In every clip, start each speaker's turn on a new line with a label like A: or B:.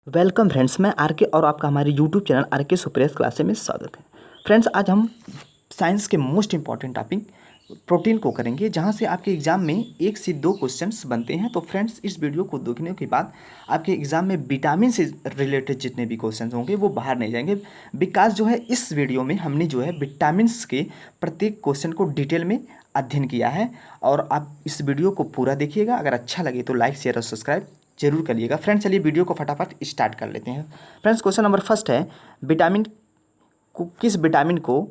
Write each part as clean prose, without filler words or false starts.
A: Welcome friends, मैं are के और आपका हमारे यूट्यूब चैनल आर के सुप्रेस क्लासेस में स्वागत है। फ्रेंड्स, आज हम साइंस के मोस्ट इंपॉर्टेंट टॉपिक प्रोटीन को करेंगे, जहां से आपके एग्जाम में 1 से 2 क्वेश्चंस बनते हैं। तो फ्रेंड्स, इस वीडियो को देखने के बाद आपके एग्जाम में विटामिन से रिलेटेड जितने भी क्वेश्चन होंगे वो बाहर नहीं जाएंगे, बिकॉज जो है इस वीडियो में हमने जो है विटामिन्स के प्रत्येक क्वेश्चन को डिटेल में अध्ययन किया है। और आप इस वीडियो को पूरा देखिएगा। अगर अच्छा लगे तो लाइक शेयर और सब्सक्राइब जरूर करिएगा। फ्रेंड्स, चलिए वीडियो को फटाफट स्टार्ट कर लेते हैं। फ्रेंड्स, क्वेश्चन नंबर फर्स्ट है, किस विटामिन को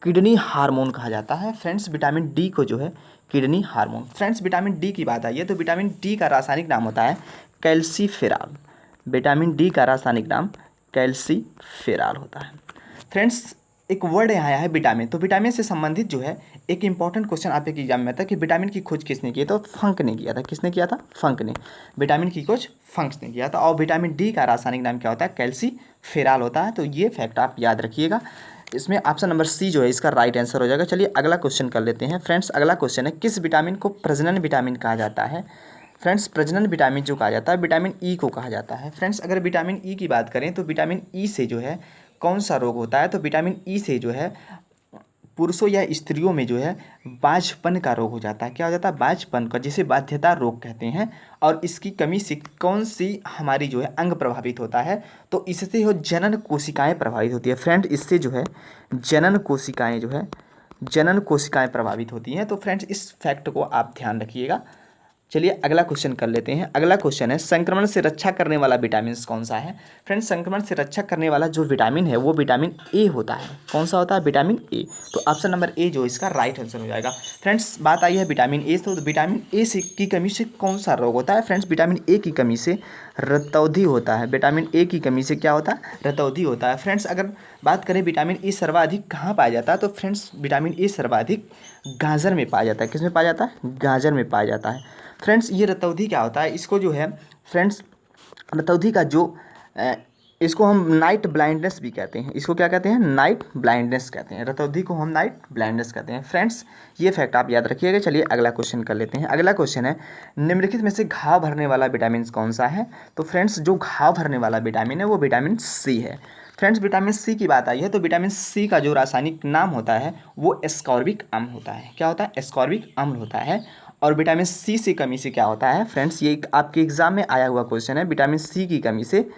A: किडनी हार्मोन कहा जाता है? फ्रेंड्स, विटामिन डी को जो है kidney hormone. Friends, vitamin D की बात आई है तो विटामिन डी का रासायनिक नाम होता है कैल्सीफेरॉल। विटामिन डी का रासायनिक नाम कैल्सीफेरॉल होता है। फ्रेंड्स, एक वर्ड यहाँ आया है विटामिन, तो विटामिन से संबंधित जो है एक इंपॉर्टेंट क्वेश्चन आपके एग्जाम में आता है कि विटामिन की खोज किसने की है? तो फंक ने किया था। किसने किया था? फंक ने। विटामिन की खोज फंक्स ने किया था। और विटामिन डी का रासायनिक नाम क्या होता है? कैल्सीफेरॉल होता है। तो ये फैक्ट आप याद रखिएगा। इसमें ऑप्शन नंबर सी जो है इसका राइट आंसर हो जाएगा। चलिए अगला क्वेश्चन कर लेते हैं। फ्रेंड्स, अगला क्वेश्चन है, किस विटामिन को प्रजनन विटामिन कहा जाता है? फ्रेंड्स, प्रजनन विटामिन जो कहा जाता है विटामिन ई को कहा जाता है। फ्रेंड्स, अगर विटामिन ई की बात करें तो विटामिन ई से जो है कौन सा रोग होता है? तो विटामिन ई से जो है पुरुषों या स्त्रियों में जो है बाझपन का रोग हो जाता है। क्या हो जाता है? बाझपन का, जिसे बाध्यता रोग कहते हैं। और इसकी कमी से कौन सी हमारी जो है अंग प्रभावित होता है? तो इससे हो जनन कोशिकाएं प्रभावित होती है। फ्रेंड, इससे जो है जनन कोशिकाएं प्रभावित होती हैं। तो फ्रेंड्स, इस फैक्ट को आप ध्यान रखिएगा। चलिए अगला क्वेश्चन कर लेते हैं। अगला क्वेश्चन है, संक्रमण से रक्षा करने वाला विटामिन कौन सा है? फ्रेंड्स, संक्रमण से रक्षा करने वाला जो विटामिन है वो विटामिन ए होता है। कौन सा होता है? Vitamin A. तो ऑप्शन नंबर ए जो इसका राइट आंसर हो जाएगा। फ्रेंड्स, बात आई है विटामिन ए, तो विटामिन ए से की कमी से कौन सा रोग होता है? फ्रेंड्स, विटामिन ए की कमी से रतौंधी होता है। विटामिन ए की कमी से क्या होता है? रतौंधी होता है। फ्रेंड्स, अगर बात करें विटामिन ए सर्वाधिक कहाँ पाया जाता है, तो फ्रेंड्स विटामिन ए सर्वाधिक गाजर में पाया जाता है। किस में पाया जाता है? गाजर में पाया जाता है। फ्रेंड्स, ये रतौंधी क्या होता है? इसको जो है फ्रेंड्स, रतौंधी का जो इसको हम नाइट ब्लाइंडनेस भी कहते हैं। इसको क्या कहते हैं? नाइट ब्लाइंडनेस कहते हैं। रतौंधी को हम नाइट ब्लाइंडनेस कहते हैं। फ्रेंड्स, ये फैक्ट आप याद रखिएगा। चलिए अगला क्वेश्चन कर लेते हैं। अगला क्वेश्चन है, निम्नलिखित में से घाव भरने वाला विटामिन कौन सा है? तो फ्रेंड्स, जो घाव भरने वाला विटामिन है वो विटामिन सी है। फ्रेंड्स, विटामिन सी की बात आई है तो विटामिन सी का जो रासायनिक नाम होता है वो एस्कॉर्बिक अम्ल होता है। क्या होता है? एस्कॉर्बिक अम्ल होता है। और विटामिन सी से कमी से क्या होता है? फ्रेंड्स, ये आपके एग्जाम में आया हुआ क्वेश्चन है। विटामिन सी की कमी से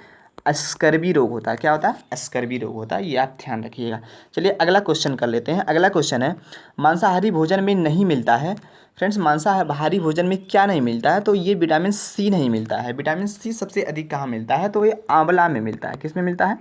A: स्कर्वी रोग होता है। क्या होता है? स्कर्वी रोग होता है। ये आप ध्यान रखिएगा। चलिए अगला क्वेश्चन कर लेते हैं। अगला क्वेश्चन है, मांसाहारी भोजन में नहीं मिलता है। फ्रेंड्स, मांसाहारी भोजन में क्या नहीं मिलता है? तो ये विटामिन सी नहीं मिलता है। विटामिन सी सबसे अधिक कहाँ मिलता है? तो ये आंवला में मिलता है। किस में मिलता है?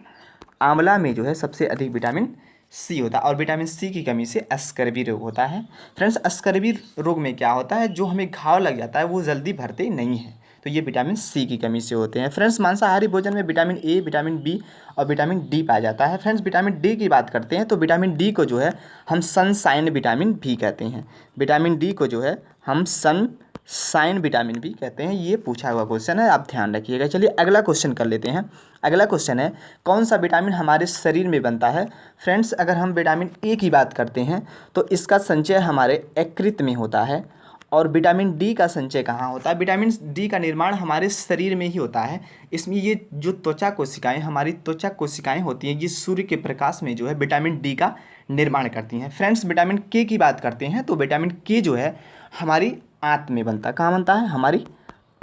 A: आंवला में जो है सबसे अधिक विटामिन सी होता है। और विटामिन सी की कमी से स्कर्वी रोग होता है। फ्रेंड्स, स्कर्वी रोग में क्या होता है? जो हमें घाव लग जाता है वो जल्दी भरते नहीं है। तो ये विटामिन सी की कमी से होते हैं। फ्रेंड्स, मांसाहारी भोजन में विटामिन ए, विटामिन बी और विटामिन डी पाया जाता है। फ्रेंड्स, विटामिन डी की बात करते हैं तो विटामिन डी को जो है हम सनसाइन विटामिन भी कहते हैं। विटामिन डी को जो है हम सनसाइन विटामिन भी कहते हैं। ये पूछा हुआ क्वेश्चन है, आप ध्यान रखिएगा। चलिए अगला क्वेश्चन कर लेते हैं। अगला क्वेश्चन है, कौन सा विटामिन हमारे शरीर में बनता है? फ्रेंड्स, अगर हम विटामिन ए की बात करते हैं तो इसका संचय हमारे यकृत में होता है। और विटामिन डी का संचय कहाँ होता है? विटामिन डी का निर्माण हमारे शरीर में ही होता है। इसमें ये जो त्वचा कोशिकाएं, हमारी त्वचा कोशिकाएं होती हैं, ये सूर्य के प्रकाश में जो है विटामिन डी का निर्माण करती हैं। फ्रेंड्स, विटामिन के की बात करते हैं तो विटामिन के जो है हमारी आंत में बनता है। कहाँ बनता है? हमारी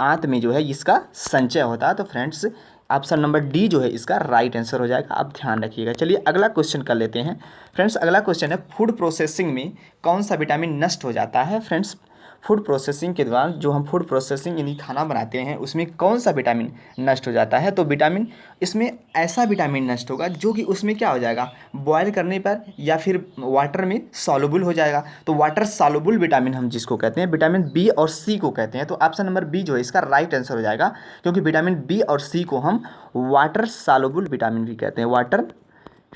A: आंत में जो है इसका संचय होता है। तो फ्रेंड्स, ऑप्शन नंबर डी जो है इसका राइट आंसर हो जाएगा। आप ध्यान रखिएगा। चलिए अगला क्वेश्चन कर लेते हैं। फ्रेंड्स, अगला क्वेश्चन है, फूड प्रोसेसिंग में कौन सा विटामिन नष्ट हो जाता है? फ्रेंड्स, फूड प्रोसेसिंग के दौरान जो हम फूड प्रोसेसिंग यानी खाना बनाते हैं उसमें कौन सा विटामिन नष्ट हो जाता है? तो विटामिन, इसमें ऐसा विटामिन नष्ट होगा जो कि उसमें क्या हो जाएगा, बॉयल करने पर या फिर वाटर में सॉल्युबल हो जाएगा। तो वाटर सॉल्युबल विटामिन हम जिसको कहते हैं, विटामिन बी और सी को कहते हैं। तो ऑप्शन नंबर बी जो है इसका राइट आंसर हो जाएगा, क्योंकि विटामिन बी और सी को हम वाटर सॉल्युबल विटामिन भी कहते हैं। वाटर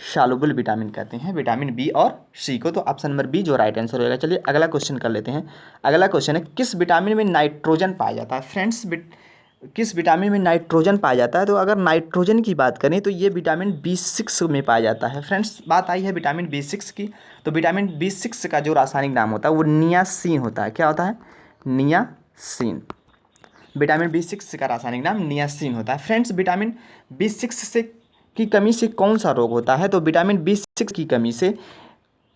A: सॉल्युबल विटामिन कहते हैं विटामिन बी और सी को। तो ऑप्शन नंबर बी जो राइट आंसर होगा। चलिए अगला क्वेश्चन कर लेते हैं। अगला क्वेश्चन है, किस विटामिन में नाइट्रोजन पाया जाता है? फ्रेंड्स, किस विटामिन में नाइट्रोजन पाया जाता है? तो अगर नाइट्रोजन की बात करें तो ये विटामिन B6 में पाया जाता है। फ्रेंड्स, बात आई है विटामिन B6 की, तो विटामिन B6 का जो रासायनिक नाम होता है वो नियासिन होता है। क्या होता है? नियासिन। विटामिन B6 का रासायनिक नाम नियासिन होता है। फ्रेंड्स विटामिन B6 से की कमी से कौन सा रोग होता है? तो विटामिन B6 की कमी से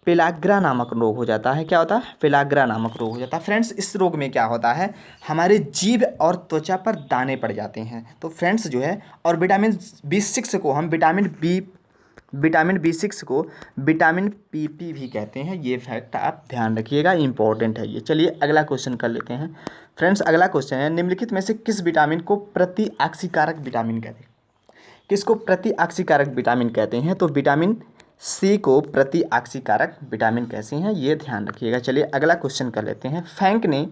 A: पेलाग्रा नामक रोग हो जाता है। क्या होता है? पेलाग्रा नामक रोग हो जाता है। फ्रेंड्स इस रोग में क्या होता है, हमारे जीभ और त्वचा पर दाने पड़ जाते हैं। तो फ्रेंड्स जो है, और विटामिन B6 को हम विटामिन B6 को विटामिन PP भी कहते हैं। ये फैक्ट आप ध्यान रखिएगा, इंपॉर्टेंट है ये। चलिए अगला क्वेश्चन कर लेते हैं। फ्रेंड्स अगला क्वेश्चन है, निम्नलिखित में से किस विटामिन को प्रतिऑक्सीकारक विटामिन कहते हैं? किसको प्रतिऑक्सीकारक विटामिन कहते हैं? तो विटामिन C को प्रतिऑक्सीकारक विटामिन कैसे हैं, ये ध्यान रखिएगा। चलिए अगला क्वेश्चन कर लेते हैं। फैंक ने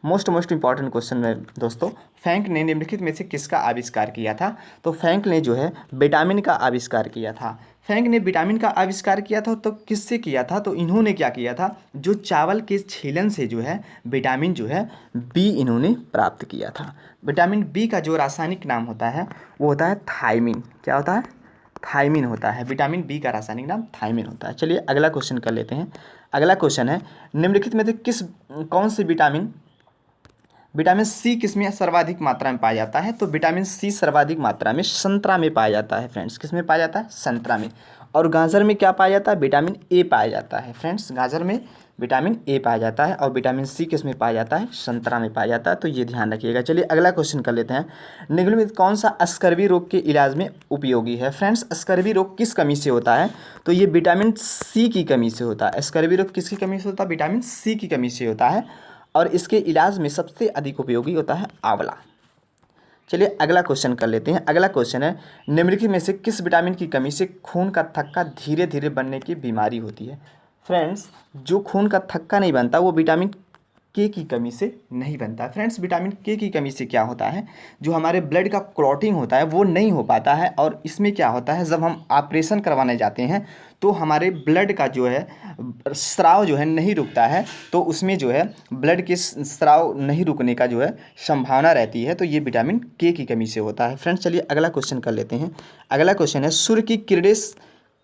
A: मोस्ट इंपॉर्टेंट क्वेश्चन है दोस्तों, फैंक ने निम्नलिखित में से किसका आविष्कार किया था? तो फैंक ने जो है विटामिन का आविष्कार किया था। फैंक ने विटामिन का आविष्कार किया था तो किससे किया था? तो इन्होंने क्या किया था, जो चावल के छीलन से जो है विटामिन जो है B इन्होंने प्राप्त किया था। विटामिन B का जो रासायनिक नाम होता है वो होता है थायमिन। क्या होता है? थायमिन होता है। विटामिन B का रासायनिक नाम थायमिन होता है। चलिए अगला क्वेश्चन कर लेते हैं। अगला क्वेश्चन है, निम्नलिखित में से कौन सी विटामिन C किसमें सर्वाधिक मात्रा में पाया जाता है? तो विटामिन C सर्वाधिक मात्रा में संतरा में पाया जाता है। फ्रेंड्स किस में पाया जाता है? संतरा में। और गाजर में क्या पाया जाता है? विटामिन A पाया जाता है। फ्रेंड्स गाजर में विटामिन A पाया जाता है। और विटामिन C किस में पाया जाता है? संतरा में पाया जाता है। तो ये ध्यान रखिएगा। चलिए अगला क्वेश्चन कर लेते हैं। निम्नलिखित में कौन सा स्कर्वी रोग के इलाज में उपयोगी है? फ्रेंड्स स्कर्वी रोग किस कमी से होता है? तो ये विटामिन C की कमी से होता है। स्कर्वी रोग किसकी कमी से होता है? विटामिन C की कमी से होता है। और इसके इलाज में सबसे अधिक उपयोगी होता है आंवला। चलिए अगला क्वेश्चन कर लेते हैं। अगला क्वेश्चन है, निम्नलिखित में से किस विटामिन की कमी से खून का थक्का धीरे धीरे बनने की बीमारी होती है? फ्रेंड्स जो खून का थक्का नहीं बनता वो विटामिन के की कमी से नहीं बनता। फ्रेंड्स विटामिन के की कमी से क्या होता है, जो हमारे ब्लड का क्लॉटिंग होता है वो नहीं हो पाता है। और इसमें क्या होता है, जब हम ऑपरेशन करवाने जाते हैं तो हमारे ब्लड का जो है स्राव जो है नहीं रुकता है। तो उसमें जो है ब्लड के स्राव नहीं रुकने का जो है संभावना रहती है। तो ये विटामिन के की कमी से होता है। फ्रेंड्स चलिए अगला क्वेश्चन कर लेते हैं। अगला क्वेश्चन है, सूर्य की किरणें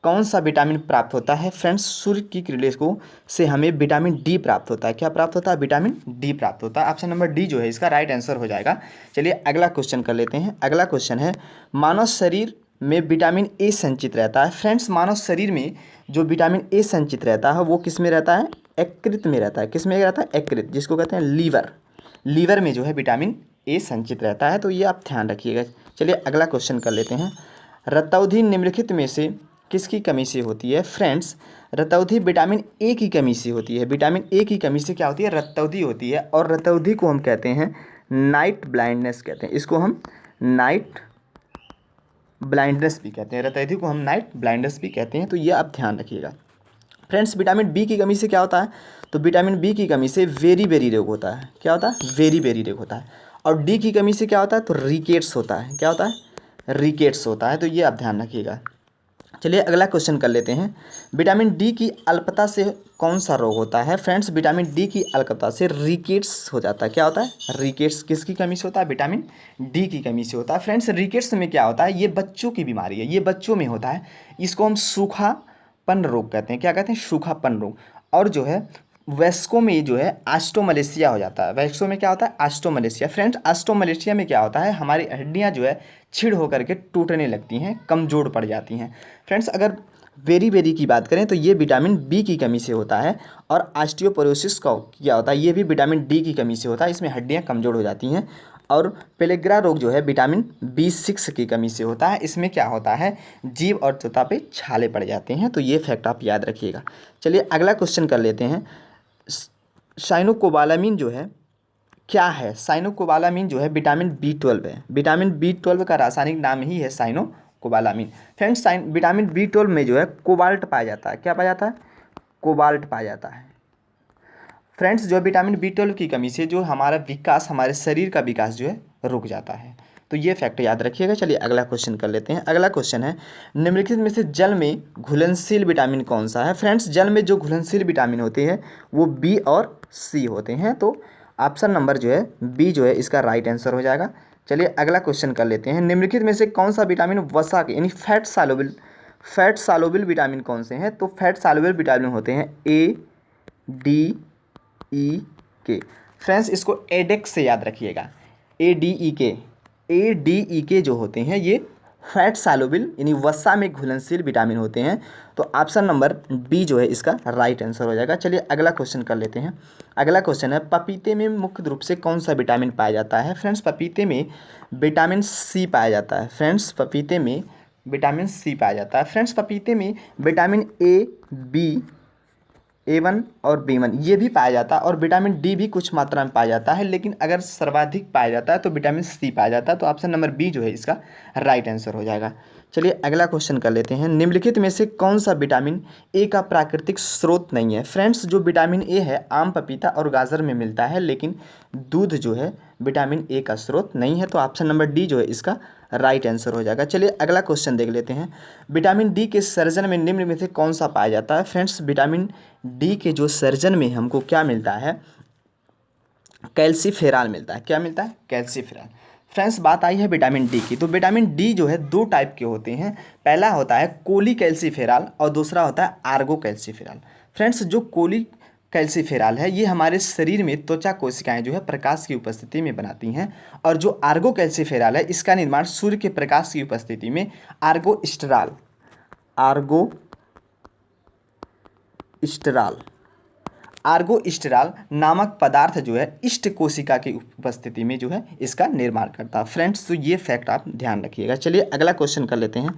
A: कौन सा विटामिन प्राप्त होता है? फ्रेंड्स सूर्य की किरणें को से हमें विटामिन डी प्राप्त होता है। क्या प्राप्त होता है? विटामिन डी प्राप्त होता है। ऑप्शन नंबर डी जो है इसका राइट आंसर हो जाएगा। चलिए अगला क्वेश्चन कर लेते हैं। अगला क्वेश्चन है, मानव शरीर में विटामिन ए संचित रहता है। फ्रेंड्स मानव शरीर में जो विटामिन ए संचित रहता है वो किस में रहता है? यकृत में रहता है। किस में रहता है? यकृत, जिसको कहते हैं लीवर में जो है विटामिन ए संचित रहता है। तो ये आप ध्यान रखिएगा। चलिए अगला क्वेश्चन कर लेते हैं। रतौंधी निम्नलिखित में से किसकी कमी से होती है? फ्रेंड्स रतौंधी विटामिन ए की कमी से होती है। विटामिन ए की कमी से क्या होती है? रतौंधी होती है। और रतौंधी को हम कहते हैं नाइट ब्लाइंडनेस कहते हैं। इसको हम नाइट ब्लाइंडनेस भी कहते हैं। रतौंधी को हम नाइट ब्लाइंडनेस भी कहते हैं। तो ये आप ध्यान रखिएगा। फ्रेंड्स विटामिन बी की कमी से क्या होता है? तो विटामिन बी की कमी से वेरी रोग होता है। क्या होता है? वेरी रोग होता है। और डी की कमी से क्या होता है? तो रिकेट्स होता है। क्या होता है? रिकेट्स होता है। तो ये आप ध्यान रखिएगा। चलिए अगला क्वेश्चन कर लेते हैं। विटामिन डी की अल्पता से कौन सा रोग होता है? फ्रेंड्स विटामिन डी की अल्पता से रिकेट्स हो जाता है। क्या होता है? रिकेट्स किसकी कमी से होता है? विटामिन डी की कमी से होता है। फ्रेंड्स रिकेट्स में क्या होता है? ये बच्चों की बीमारी है, ये बच्चों में होता है। इसको हम सूखापन रोग कहते हैं। क्या कहते हैं? सूखापन रोग। और जो है वयस्कों में जो है ऑस्टियोमलेशिया हो जाता है। वयस्कों में क्या होता है? ऑस्टियोमलेशिया। फ्रेंड्स ऑस्टियोमलेशिया में क्या होता है? हमारी हड्डियां जो है छिड़ होकर के टूटने लगती हैं, कमज़ोर पड़ जाती हैं। फ्रेंड्स अगर वेरी की बात करें तो ये विटामिन बी की कमी से होता है। और ऑस्टियोपोरोसिस का क्या होता है? ये भी विटामिन डी की कमी से होता है। इसमें हड्डियाँ कमज़ोर हो जाती हैं। और पेलेग्रा रोग जो है विटामिन B6 की कमी से होता है। इसमें क्या होता है? जीभ और त्वचा पे छाले पड़ जाते हैं। तो ये फैक्ट आप याद रखिएगा। चलिए अगला क्वेश्चन कर लेते हैं। साइनोकोबालामिन जो है क्या है? साइनोकोबालामिन जो है विटामिन B12 है। विटामिन B12 का रासायनिक नाम ही है साइनोकोबालामिन। फ्रेंड्स विटामिन B12 में जो है कोबाल्ट पाया जाता है। क्या पाया जाता है? कोबाल्ट पाया जाता है। फ्रेंड्स जो विटामिन B12 की कमी से जो हमारा विकास, हमारे शरीर का विकास जो है रुक जाता है। तो ये फैक्ट याद रखिएगा। चलिए अगला क्वेश्चन कर लेते हैं। अगला क्वेश्चन है, निम्नलिखित में से जल में घुलनशील विटामिन कौन सा है? फ्रेंड्स जल में जो घुलनशील विटामिन होते हैं वो B और C होते हैं। तो ऑप्शन नंबर जो है B जो है इसका राइट आंसर हो जाएगा। चलिए अगला क्वेश्चन कर लेते हैं। निम्नलिखित में से कौन सा विटामिन वसा के यानी फैट सॉल्युबल विटामिन कौन से हैं? तो फैट सॉल्युबल विटामिन होते हैं A, D, E, K। Friends इसको एडेक्स से याद रखिएगा। ADE के जो होते हैं ये फैट सॉल्युबल यानी वसा में घुलनशील विटामिन होते हैं। तो ऑप्शन नंबर बी जो है इसका राइट आंसर हो जाएगा। चलिए अगला क्वेश्चन कर लेते हैं। अगला क्वेश्चन है पपीते में मुख्य रूप से कौन सा विटामिन पाया जाता है। फ्रेंड्स पपीते में विटामिन सी पाया जाता है। फ्रेंड्स पपीते में विटामिन सी पाया जाता है। फ्रेंड्स पपीते में विटामिन A1 और B1 ये भी पाया जाता है और विटामिन डी भी कुछ मात्रा में पाया जाता है, लेकिन अगर सर्वाधिक पाया जाता है तो विटामिन सी पाया जाता है। तो ऑप्शन नंबर बी जो है इसका राइट आंसर हो जाएगा। चलिए अगला क्वेश्चन कर लेते हैं। निम्नलिखित में से कौन सा विटामिन ए का प्राकृतिक स्रोत नहीं है। फ्रेंड्स जो विटामिन ए है आम, पपीता और गाजर में मिलता है, लेकिन दूध जो है विटामिन ए का स्रोत नहीं है। तो ऑप्शन नंबर डी जो है इसका राइट आंसर हो जाएगा। चलिए अगला क्वेश्चन देख लेते हैं। विटामिन डी के सर्जन में निम्न में से कौन सा पाया जाता है। फ्रेंड्स विटामिन डी के जो सर्जन में हमको क्या मिलता है, कैल्सीफेरॉल मिलता है। क्या मिलता है? कैल्सीफेरॉल। फ्रेंड्स बात आई है विटामिन डी की, तो विटामिन डी जो है दो टाइप के होते हैं। पहला होता है कोली कैल्सीफेरॉल और दूसरा होता है आर्गो कैल्सीफेरॉल। फ्रेंड्स जो कोली कैल्सीफेरॉल है ये हमारे शरीर में त्वचा कोशिकाएं जो है प्रकाश की उपस्थिति में बनाती हैं, और जो आर्गो कैल्सीफेरॉल है इसका निर्माण सूर्य के प्रकाश की उपस्थिति में आर्गो स्टेरॉल नामक पदार्थ जो है इष्ट कोशिका की उपस्थिति में जो है इसका निर्माण करता है। फ्रेंड्स तो ये फैक्ट आप ध्यान रखिएगा। चलिए अगला क्वेश्चन कर लेते हैं।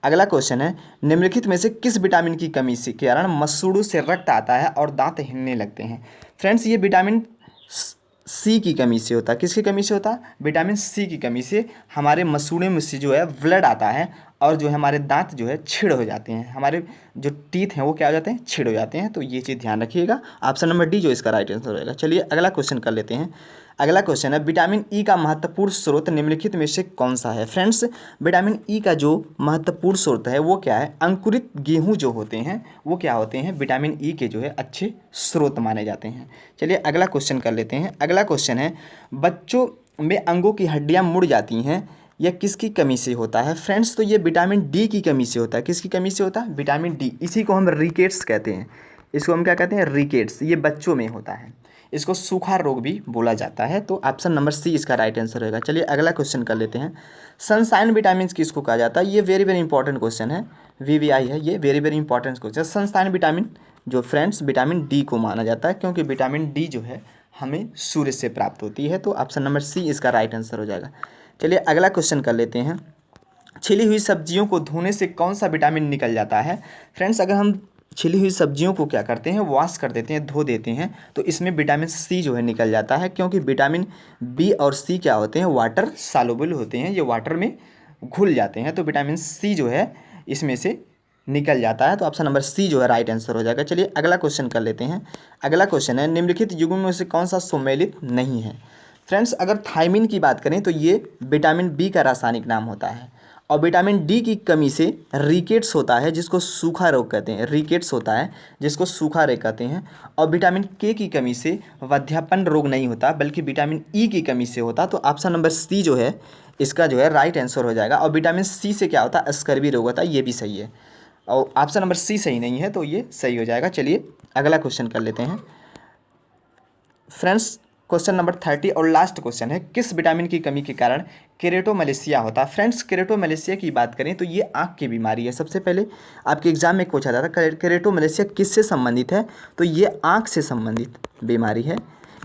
A: अगला क्वेश्चन है निम्नलिखित में से किस विटामिन की कमी से कारण मसूड़ों से रक्त आता है और दांत हिलने लगते हैं। फ्रेंड्स ये विटामिन सी की कमी से होता है। किसकी कमी से होता है? विटामिन सी की कमी से हमारे मसूड़ों में से जो है ब्लड आता है और जो है हमारे दांत जो है छिड़ हो जाते हैं, हमारे जो टीथ हैं वो क्या हो जाते हैं? छिड़ हो जाते हैं। तो ये चीज़ ध्यान रखिएगा। ऑप्शन नंबर डी जो इसका राइट आंसर रहेगा। चलिए अगला क्वेश्चन कर लेते हैं। अगला क्वेश्चन है विटामिन ई का महत्वपूर्ण स्रोत निम्नलिखित में से कौन सा है। फ्रेंड्स विटामिन ई का जो महत्वपूर्ण स्रोत है वो क्या है? अंकुरित गेहूँ जो होते हैं वो क्या होते हैं? विटामिन ई के जो है अच्छे स्रोत माने जाते हैं। चलिए अगला क्वेश्चन कर लेते हैं। अगला क्वेश्चन है बच्चों में अंगों की हड्डियाँ मुड़ जाती हैं, यह किसकी कमी से होता है। फ्रेंड्स तो ये विटामिन डी की कमी से होता है। किसकी कमी से होता है? Vitamin D. इसी को हम रिकेट्स कहते हैं। इसको हम क्या कहते हैं? रिकेट्स। ये बच्चों में होता है। इसको सूखा रोग भी बोला जाता है। तो ऑप्शन नंबर सी इसका राइट आंसर रहेगा। चलिए अगला क्वेश्चन कर लेते हैं। सनसाइन विटामिन किसको कहा जाता है। ये वेरी वेरी इंपॉर्टेंट क्वेश्चन है, VVI है ये, very very important question. Sunshine vitamin जो फ्रेंड्स विटामिन डी को माना जाता है, क्योंकि विटामिन डी जो है हमें सूर्य से प्राप्त होती है। तो ऑप्शन नंबर सी इसका राइट आंसर हो जाएगा। चलिए अगला क्वेश्चन कर लेते हैं। छिली हुई सब्जियों को धोने से कौन सा विटामिन निकल जाता है। फ्रेंड्स अगर हम छिली हुई सब्जियों को क्या करते हैं? वॉश कर देते हैं, धो देते हैं, तो इसमें विटामिन सी जो है निकल जाता है, क्योंकि विटामिन बी और सी क्या होते हैं? वाटर सॉल्युबल होते हैं, ये वाटर में घुल जाते हैं। तो विटामिन सी जो है इसमें से निकल जाता है। तो ऑप्शन नंबर सी जो है राइट आंसर हो जाएगा। चलिए अगला क्वेश्चन कर लेते हैं। अगला क्वेश्चन है निम्नलिखित युग्म में से कौन सा सम्मिलित नहीं है। फ्रेंड्स अगर थायमिन की बात करें तो ये विटामिन बी का रासायनिक नाम होता है, और विटामिन डी की कमी से रिकेट्स होता है जिसको सूखा रोग कहते हैं। रिकेट्स होता है जिसको सूखा रोग कहते हैं। और विटामिन के की कमी से वध्यपन रोग नहीं होता, बल्कि विटामिन ई की कमी से होता। तो ऑप्शन नंबर सी जो है इसका जो है राइट आंसर हो जाएगा। और विटामिन सी से क्या होता है? स्कर्वी रोग होता है, ये भी सही है। और ऑप्शन नंबर सी सही नहीं है, तो ये सही हो जाएगा। चलिए अगला क्वेश्चन कर लेते हैं। फ्रेंड्स क्वेश्चन नंबर 30 और लास्ट क्वेश्चन है किस विटामिन की कमी के कारण केरेटोमलेशिया होता है। फ्रेंड्स केरेटोमलेशिया की बात करें तो ये आँख की बीमारी है। सबसे पहले आपके एग्जाम में पूछा जाता है केरेटोमलेशिया किससे संबंधित है, तो ये आँख से संबंधित बीमारी है।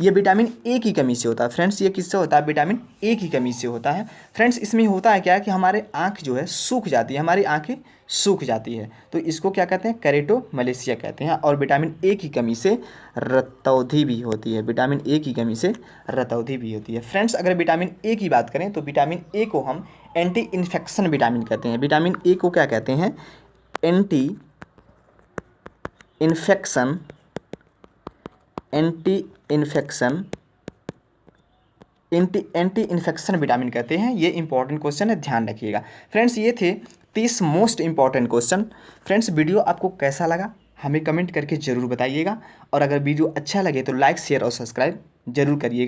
A: ये विटामिन ए की कमी से होता है। फ्रेंड्स ये किससे होता है? विटामिन ए की कमी से होता है। फ्रेंड्स इसमें होता है क्या कि हमारे आँख जो है सूख जाती है, हमारी आँखें सूख जाती है, तो इसको क्या कहते हैं? केरेटोमलेशिया कहते हैं। और विटामिन ए की कमी से रतौंधी भी होती है। विटामिन ए की कमी से रतौंधी भी होती है। फ्रेंड्स अगर विटामिन ए की बात करें तो विटामिन ए को हम एंटी इन्फेक्शन विटामिन कहते हैं। विटामिन ए को क्या कहते हैं? एंटी इन्फेक्शन विटामिन कहते हैं। ये इंपॉर्टेंट क्वेश्चन है, ध्यान रखिएगा। फ्रेंड्स ये थे 30 most important question. Friends video आपको कैसा लगा हमें कमेंट करके ज़रूर बताइएगा, और अगर वीडियो अच्छा लगे तो लाइक शेयर और सब्सक्राइब जरूर करिएगा।